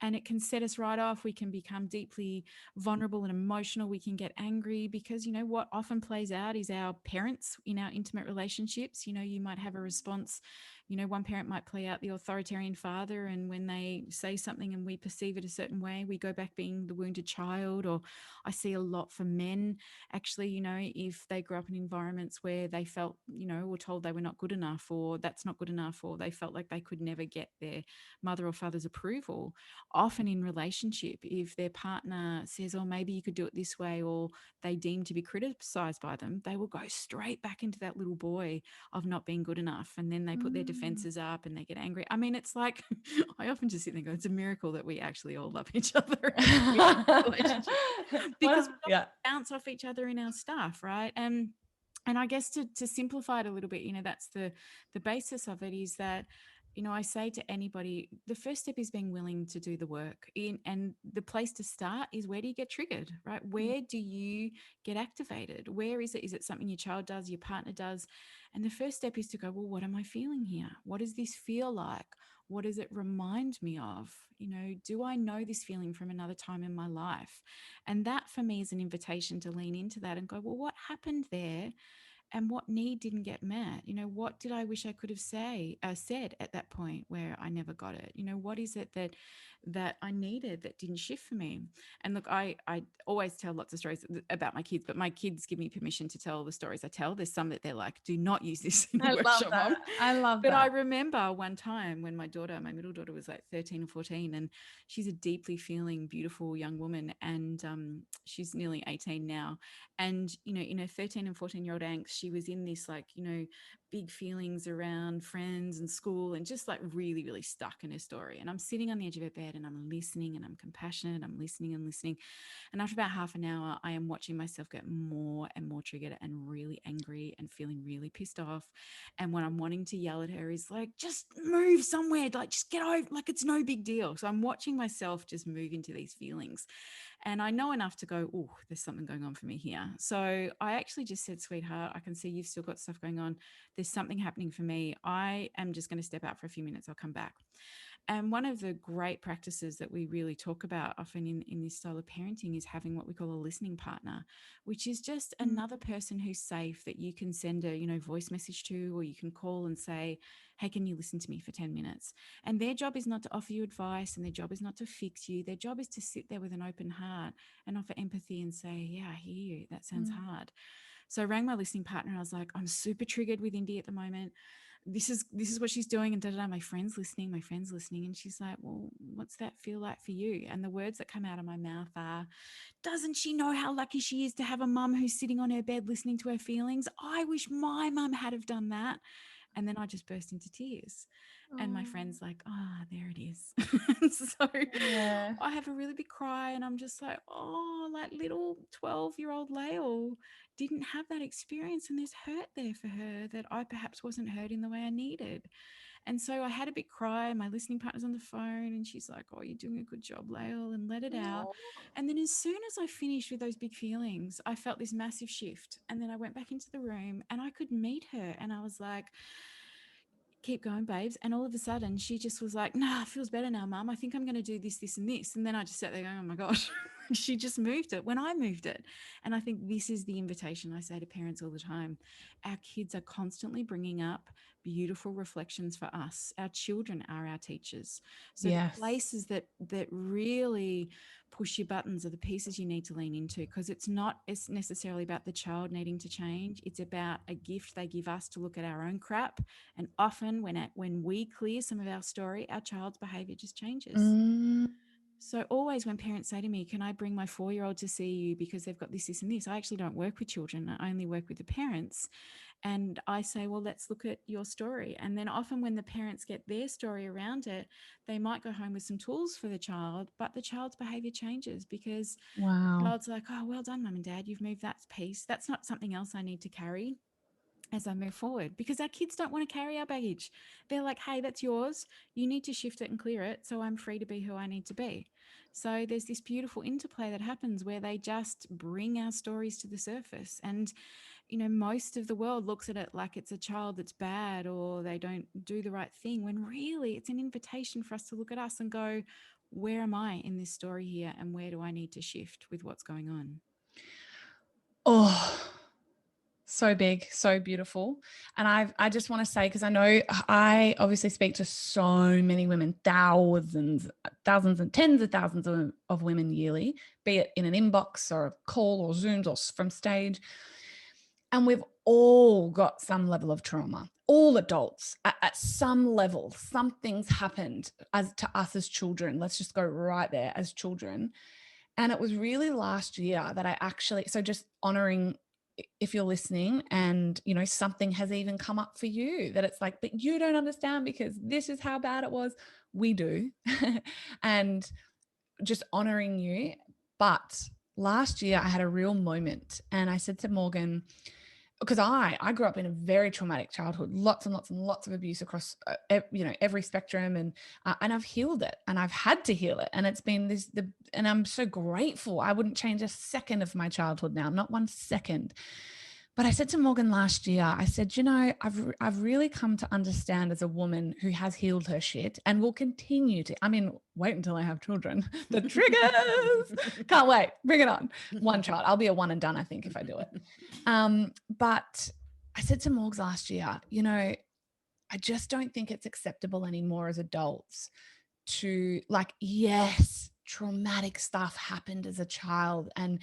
and it can set us right off. We can become deeply vulnerable and emotional. We can get angry because, what often plays out is our parents in our intimate relationships. You might have a response. One parent might play out the authoritarian father, and when they say something and we perceive it a certain way, we go back being the wounded child. Or I see a lot for men, actually, if they grew up in environments where they felt, were told they were not good enough, or that's not good enough, or they felt like they could never get their mother or father's approval. Often in relationship, if their partner says, oh, maybe you could do it this way, or they deem to be criticized by them, they will go straight back into that little boy of not being good enough. And then they put their defenses up and they get angry. I mean, it's like, I often just sit there and go, it's a miracle that we actually all love each other because we don't bounce off each other in our stuff, right? And I guess to simplify it a little bit, that's the basis of it, is that, I say to anybody, the first step is being willing to do the work. And the place to start is, where do you get triggered, right? Where do you get activated? Where is it? Is it something your child does, your partner does? And the first step is to go, well, what am I feeling here? What does this feel like? What does it remind me of? Do I know this feeling from another time in my life? And that for me is an invitation to lean into that and go, well, what happened there? And what need didn't get met? What did I wish I could have said at that point where I never got it? What is it that I needed that didn't shift for me? And look, I always tell lots of stories about my kids, but my kids give me permission to tell the stories I tell. There's some that they're like, do not use this in the workshop, Mom. I love that. But I that. remember one time when my middle daughter was like 13 or 14, and she's a deeply feeling, beautiful young woman. And she's nearly 18 now. And, in her 13 and 14-year-old angst, she was in this big feelings around friends and school, and just really, really stuck in her story. And I'm sitting on the edge of her bed bed and I'm listening and I'm compassionate, I'm listening and listening. And after about half an hour, I am watching myself get more and more triggered and really angry and feeling really pissed off. And what I'm wanting to yell at her is like, just move somewhere, like just get over, like it's no big deal. So I'm watching myself just move into these feelings. And I know enough to go, oh, there's something going on for me here. So I actually just said, sweetheart, I can see you've still got stuff going on. There's something happening for me. I am just going to step out for a few minutes. I'll come back. And one of the great practices that we really talk about often in this style of parenting is having what we call a listening partner, which is just another person who's safe that you can send a, voice message to, or you can call and say, hey, can you listen to me for 10 minutes? And their job is not to offer you advice, and their job is not to fix you. Their job is to sit there with an open heart and offer empathy and say, yeah, I hear you. That sounds hard. So I rang my listening partner and I was like, I'm super triggered with Indy at the moment. This is what she's doing, and my friend's listening. And she's like, well, what's that feel like for you? And the words that come out of my mouth are, doesn't she know how lucky she is to have a mum who's sitting on her bed listening to her feelings? I wish my mum had have done that. And then I just burst into tears. And my friend's like, there it is. So Yeah. I have a really big cry, and I'm just like, oh, like little 12-year-old Lael didn't have that experience, and there's hurt there for her that I perhaps wasn't heard in the way I needed. And so I had a big cry. My listening partner's on the phone, and she's like, oh, you're doing a good job, Lael, and let it out. And then as soon as I finished with those big feelings, I felt this massive shift. And then I went back into the room and I could meet her, and I was like, keep going, babes. And all of a sudden she just was like, nah, it feels better now, Mum. I think I'm going to do this, this, and this. And then I just sat there going, oh my gosh, she just moved it when I moved it. And I think this is the invitation I say to parents all the time. Our kids are constantly bringing up beautiful reflections for us. Our children are our teachers. So the places that really push your buttons are the pieces you need to lean into, because it's not necessarily about the child needing to change. It's about a gift they give us to look at our own crap. And often when we clear some of our story, our child's behavior just changes. So always when parents say to me, can I bring my 4-year-old to see you because they've got this, this, and this? I actually don't work with children. I only work with the parents. And I say, well, let's look at your story. And then often when the parents get their story around it, they might go home with some tools for the child, but the child's behavior changes because the child's like, oh, well done, Mum and Dad, you've moved that piece. That's not something else I need to carry as I move forward, because our kids don't want to carry our baggage. They're like, hey, that's yours. You need to shift it and clear it, so I'm free to be who I need to be. So there's this beautiful interplay that happens where they just bring our stories to the surface. And, most of the world looks at it like it's a child that's bad or they don't do the right thing, when really it's an invitation for us to look at us and go, where am I in this story here, and where do I need to shift with what's going on? Oh, so big, so beautiful. And I just want to say, because I know I obviously speak to so many women, thousands and tens of thousands of women yearly, be it in an inbox or a call or Zooms or from stage. And we've all got some level of trauma. All adults at some level, something's happened to us as children. Let's just go right there, as children. And it was really last year that I actually, so just honoring, if you're listening and, something has even come up for you that it's like, but you don't understand because this is how bad it was. We do. And just honoring you. But last year I had a real moment, and I said to Morgan, because I grew up in a very traumatic childhood, lots and lots and lots of abuse across, every spectrum, and I've healed it, and I've had to heal it, and it's been and I'm so grateful. I wouldn't change a second of my childhood now, not 1 second. But I said to Morgan last year, I said, I've really come to understand as a woman who has healed her shit and will continue to. I mean, wait until I have children. The triggers. Can't wait. Bring it on. One child. I'll be a one and done, I think, if I do it. But I said to Morgs last year, I just don't think it's acceptable anymore as adults to, like, yes, traumatic stuff happened as a child and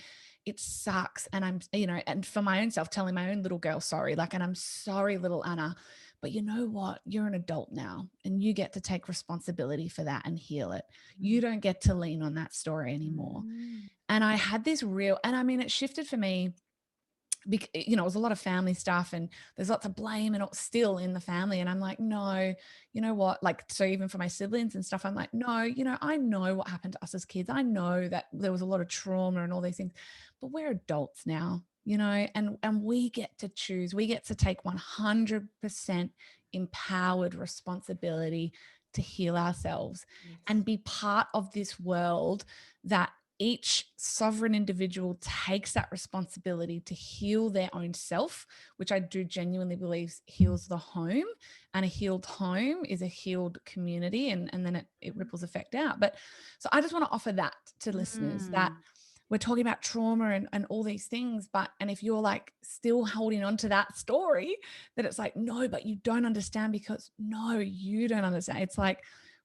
it sucks. And I'm, and for my own self, telling my own little girl, sorry, like, and I'm sorry, little Anna, but you know what? You're an adult now and you get to take responsibility for that and heal it. You don't get to lean on that story anymore. And I had this real, and I mean, it shifted for me you know, it was a lot of family stuff and there's lots of blame and still in the family. And I'm like, no, you know what? Like, so even for my siblings and stuff, I'm like, no, you know, I know what happened to us as kids. I know that there was a lot of trauma and all these things, but we're adults now, you know, and we get to choose. We get to take 100% empowered responsibility to heal ourselves and be part of this world that each sovereign individual takes that responsibility to heal their own self, which I do genuinely believe heals the home, and a healed home is a healed community, and then it ripples effect out. But so I just want to offer that to listeners, that we're talking about trauma and all these things, and if you're like still holding on to that story, that it's like, no, but you don't understand, because no, you don't understand. It's like,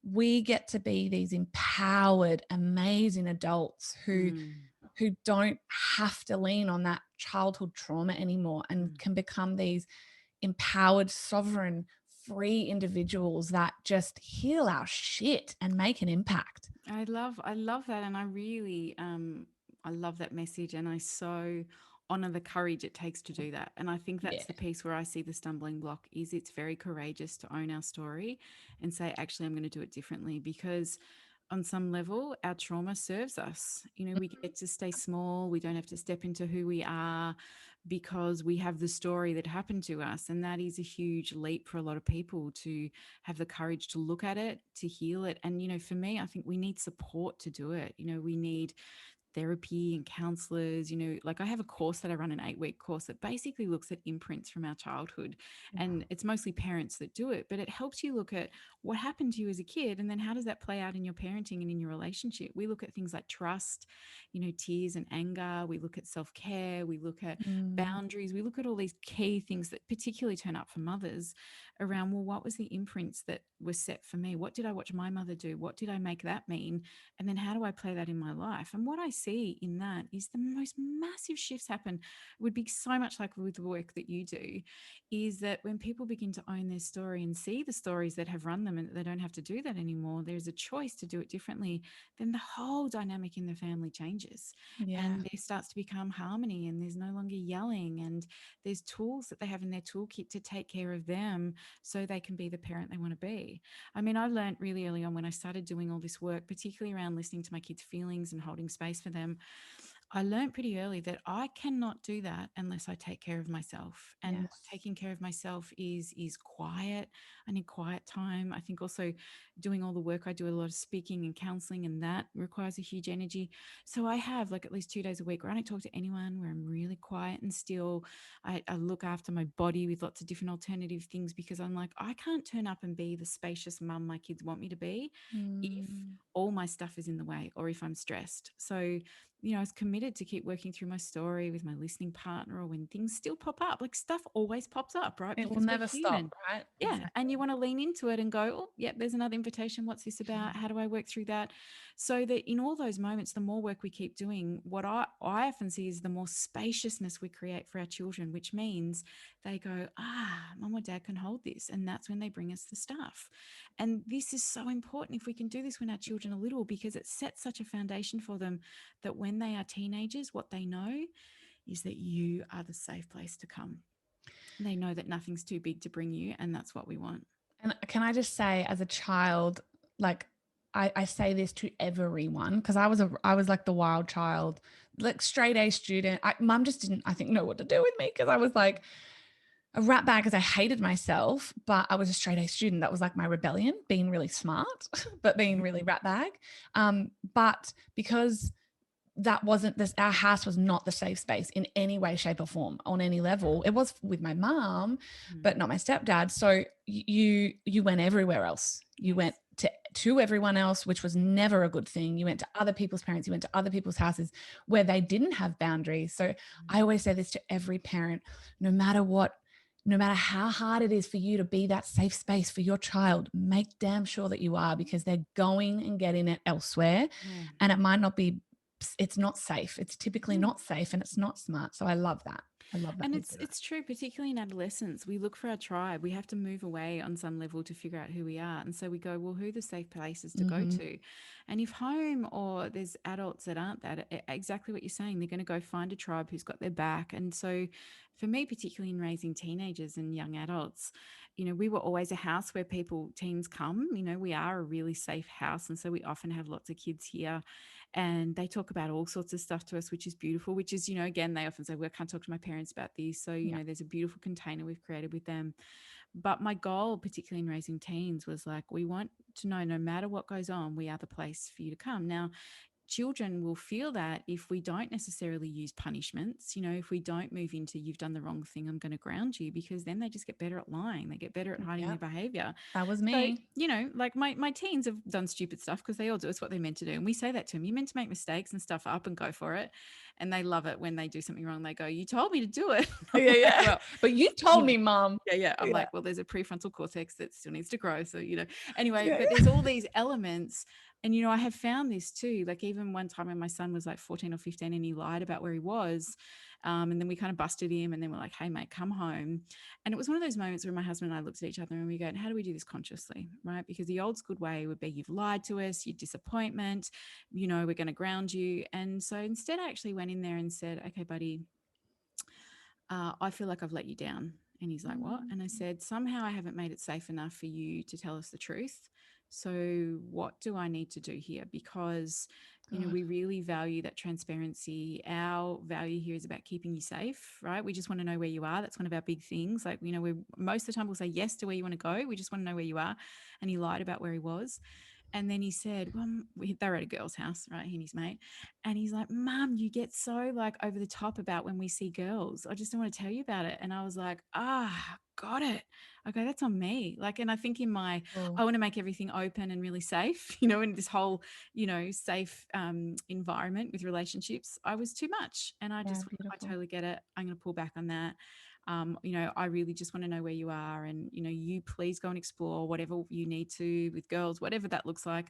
we get to be these empowered, amazing adults who don't have to lean on that childhood trauma anymore, and can become these empowered, sovereign, free individuals that just heal our shit and make an impact. I love that. And I really, I love that message. And I so honor the courage it takes to do that. And I think that's the piece where I see the stumbling block is it's very courageous to own our story and say, actually, I'm going to do it differently, because on some level, our trauma serves us. You know, we get to stay small. We don't have to step into who we are because we have the story that happened to us. And that is a huge leap for a lot of people, to have the courage to look at it, to heal it. And, you know, for me, I think we need support to do it. You know, we need therapy and counselors. You know, like I have a course that I run, an 8-week course that basically looks at imprints from our childhood. And it's mostly parents that do it, but it helps you look at what happened to you as a kid, and then how does that play out in your parenting and in your relationship. We look at things like trust, you know, tears and anger. We look at self-care. We look at boundaries. We look at all these key things that particularly turn up for mothers around, well, what was the imprints that were set for me? What did I watch my mother do? What did I make that mean? And then how do I play that in my life? And what I see in that is the most massive shifts happen. It would be so much like with the work that you do, is that when people begin to own their story and see the stories that have run them and that they don't have to do that anymore, there's a choice to do it differently, then the whole dynamic in the family changes. And there starts to become harmony, and there's no longer yelling, and there's tools that they have in their toolkit to take care of them so they can be the parent they want to be. I mean, I learned really early on when I started doing all this work, particularly around listening to my kids' feelings and holding space for them. I learned pretty early that I cannot do that unless I take care of myself. And what taking care of myself is quiet. I need quiet time. I think also doing all the work, I do a lot of speaking and counseling, and that requires a huge energy. So I have like at least 2 days a week where I don't talk to anyone, where I'm really quiet and still. I look after my body with lots of different alternative things, because I'm like, I can't turn up and be the spacious mum my kids want me to be if all my stuff is in the way, or if I'm stressed. So, you know, I was committed to keep working through my story with my listening partner, or when things still pop up, like stuff always pops up, right? It will Because we're never human. stop, right? Yeah. Exactly. And you want to lean into it and go, oh, yeah, there's another invitation. What's this about? How do I work through that? So that in all those moments, the more work we keep doing, what I often see is the more spaciousness we create for our children, which means they go, mum or dad can hold this. And that's when they bring us the stuff. And this is so important if we can do this when our children are little, because it sets such a foundation for them that when they are teenagers, what they know is that you are the safe place to come. They know that nothing's too big to bring you, and that's what we want. And can I just say, as a child, like I say this to everyone, because I was like the wild child, like straight A student. Mum just didn't, I think, know what to do with me, because I was like a rat bag, because I hated myself, but I was a straight A student. That was like my rebellion, being really smart, but being really rat bag. But because that wasn't this, our house was not the safe space in any way, shape, or form on any level. It was with my mom, but not my stepdad. So you went everywhere else. You went to everyone else, which was never a good thing. You went to other people's parents, you went to other people's houses where they didn't have boundaries. So I always say this to every parent: no matter how hard it is for you to be that safe space for your child, make damn sure that you are, because they're going and getting it elsewhere. And it might not be, it's not safe. It's typically not safe, and it's not smart. So I love that. I love that And you say that. it's true, particularly in adolescence. We look for our tribe. We have to move away on some level to figure out who we are. And so we go, well, who are the safe places to go Mm-hmm. to? And if home or there's adults that aren't that, exactly what you're saying, they're going to go find a tribe who's got their back. And so for me, particularly in raising teenagers and young adults, we were always a house where teens come. We are a really safe house. And so we often have lots of kids here, and they talk about all sorts of stuff to us, which is beautiful, which is, again, they often say, well, I can't talk to my parents about this. So, Yeah. there's a beautiful container we've created with them. But my goal, particularly in raising teens, was like, we want to know no matter what goes on, we are the place for you to come. Now, children will feel that if we don't necessarily use punishments, if we don't move into you've done the wrong thing, I'm going to ground you, because then they just get better at lying. They get better at hiding Yeah. their behavior. That was So, me. like my teens have done stupid stuff because they all do. It's what they're meant to do. And we say that to them. You're meant to make mistakes and stuff up and go for it. And they love it when they do something wrong. They go, you told me to do it. Yeah, I'm like, yeah. well, But you told me, mom. yeah. I'm Yeah. like, well, there's a prefrontal cortex that still needs to grow. So, anyway, Yeah. but there's all these elements. And, I have found this too. Like even one time when my son was like 14 or 15 and he lied about where he was. And then we kind of busted him, and then we're like, hey, mate, come home. And it was one of those moments where my husband and I looked at each other and we go, how do we do this consciously? Right? Because the old school way would be, you've lied to us, your disappointment, we're going to ground you. And so instead I actually went in there and said, okay, buddy, I feel like I've let you down. And he's like, what? And I said, somehow I haven't made it safe enough for you to tell us the truth. So what do I need to do here? Because, God. we really value that transparency. Our value here is about keeping you safe, right? We just want to know where you are. That's one of our big things. Like, we most of the time we'll say yes to where you want to go. We just want to know where you are. And he lied about where he was. And then he said, well, they were at a girl's house, right? He and his mate. And he's like, Mum, you get so like over the top about when we see girls. I just don't want to tell you about it. And I was like, got it. Okay, that's on me. Like, and I think I Oh, want to make everything open and really safe, in this whole, safe environment with relationships. I was too much. And I yeah, just, I beautiful. totally get it. I'm going to pull back on that. I really just want to know where you are, and, you please go and explore whatever you need to with girls, whatever that looks like.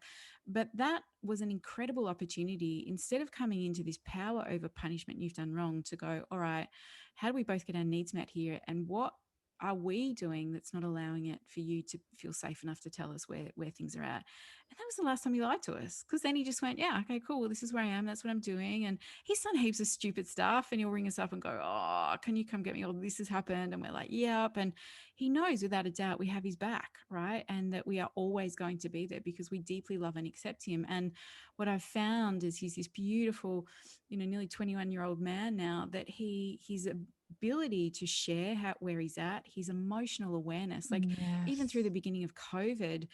But that was an incredible opportunity, instead of coming into this power over punishment, you've done wrong, to go, all right, how do we both get our needs met here? And what are we doing that's not allowing it for you to feel safe enough to tell us where things are at? And that was the last time he lied to us, because then he just went, yeah, okay, cool. Well, this is where I am. That's what I'm doing. And he's done heaps of stupid stuff, and he'll ring us up and go, oh, can you come get me? Oh, this has happened. And we're like, yep. And he knows without a doubt we have his back, right? And that we are always going to be there because we deeply love and accept him. And what I've found is he's this beautiful, nearly 21-year-old man now, that his ability to share where he's at, his emotional awareness, like even through Yes. the beginning of COVID,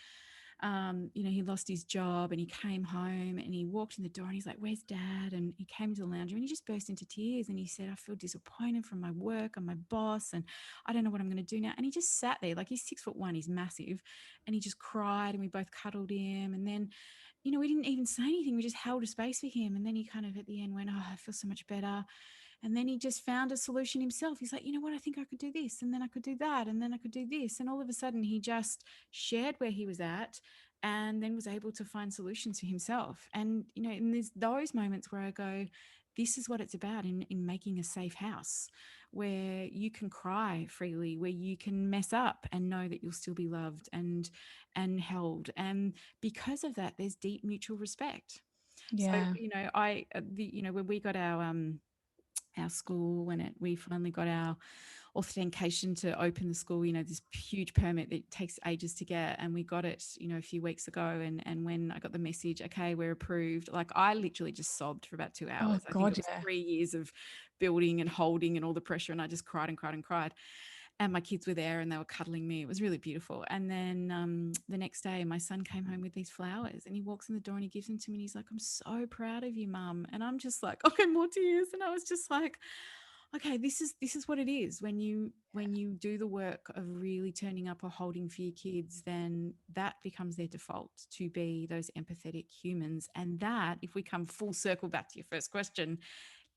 he lost his job and he came home and he walked in the door and he's like, where's dad? And he came to the lounge room and he just burst into tears and he said, I feel disappointed from my work and my boss, and I don't know what I'm going to do now. And he just sat there, like, he's 6'1", he's massive, and he just cried, and we both cuddled him. And then, we didn't even say anything. We just held a space for him. And then he kind of at the end went, oh, I feel so much better. And then he just found a solution himself. He's like, you know what, I think I could do this, and then I could do that, and then I could do this. And all of a sudden he just shared where he was at, and then was able to find solutions for himself. And, and there's those moments where I go, this is what it's about in making a safe house, where you can cry freely, where you can mess up and know that you'll still be loved and held. And because of that, there's deep mutual respect. So, Yeah. when we got our school, when we finally got our authentication to open the school, this huge permit that takes ages to get, and we got it, a few weeks ago. And when I got the message, okay, we're approved, like, I literally just sobbed for about 2 Oh hours. I think God, it was yeah. 3 years of building and holding and all the pressure, and I just cried and cried and cried. And my kids were there and they were cuddling me. It was really beautiful. And then the next day, my son came home with these flowers, and he walks in the door and he gives them to me. And he's like, I'm so proud of you, Mum. And I'm just like, okay, more tears. And I was just like, okay, this is what it is. When you do the work of really turning up or holding for your kids, then that becomes their default, to be those empathetic humans. And that, if we come full circle back to your first question,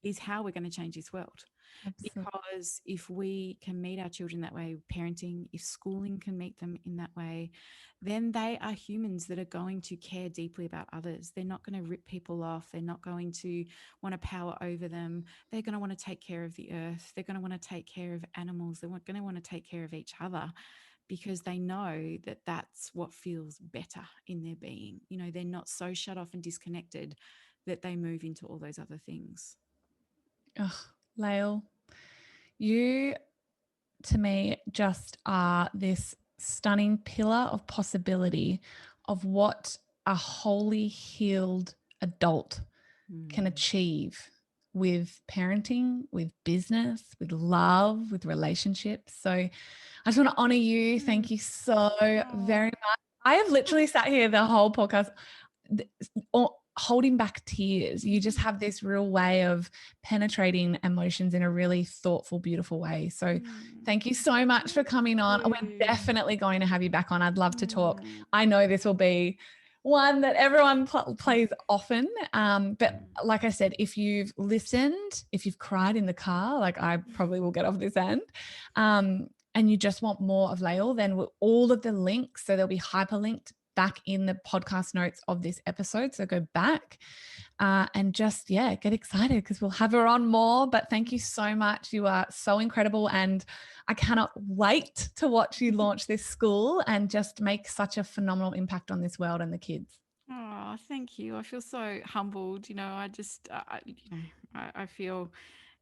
is how we're going to change this world. Absolutely. Because if we can meet our children that way, parenting, if schooling can meet them in that way, then they are humans that are going to care deeply about others. They're not going to rip people off. They're not going to want to power over them. They're going to want to take care of the earth. They're going to want to take care of animals. They're going to want to take care of each other, because they know that that's what feels better in their being. You know, they're not so shut off and disconnected that they move into all those other things. Oh, Lael, you to me just are this stunning pillar of possibility of what a wholly healed adult can achieve with parenting, with business, with love, with relationships. So I just want to honor you. Thank you so very much. I have literally sat here the whole podcast holding back tears. You just have this real way of penetrating emotions in a really thoughtful, beautiful way. So thank you so much for coming on. We're definitely going to have you back on. I'd love to talk. I know this will be one that everyone plays often. But like I said, if you've listened, if you've cried in the car, like I probably will get off this end, and you just want more of Lael, then all of the links, so they'll be hyperlinked back in the podcast notes of this episode. So go back and just, get excited, because we'll have her on more. But thank you so much. You are so incredible. And I cannot wait to watch you launch this school and just make such a phenomenal impact on this world and the kids. Oh, thank you. I feel so humbled. You know, I feel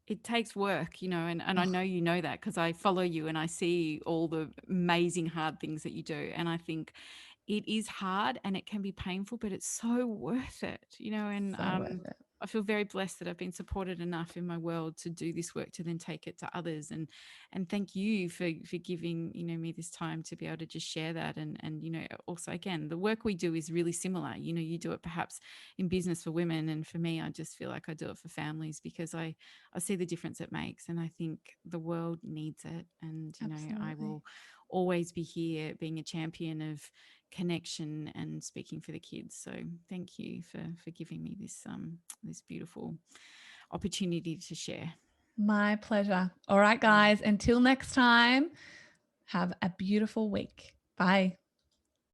it takes work, you know, and I know you know that, because I follow you and I see all the amazing hard things that you do. And I think it is hard and it can be painful, but it's so worth it, you know. And So worth it. I feel very blessed that I've been supported enough in my world to do this work, to then take it to others. And thank you for giving, you know, me this time to be able to just share that. And you know, also, again, the work we do is really similar. You know, you do it perhaps in business for women, and for me, I just feel like I do it for families, because I see the difference it makes, and I think the world needs it. And you know, I will always be here being a champion of connection and speaking for the kids. So thank you for giving me this this beautiful opportunity to share. My pleasure. All right, guys, until next time, have a beautiful week. Bye.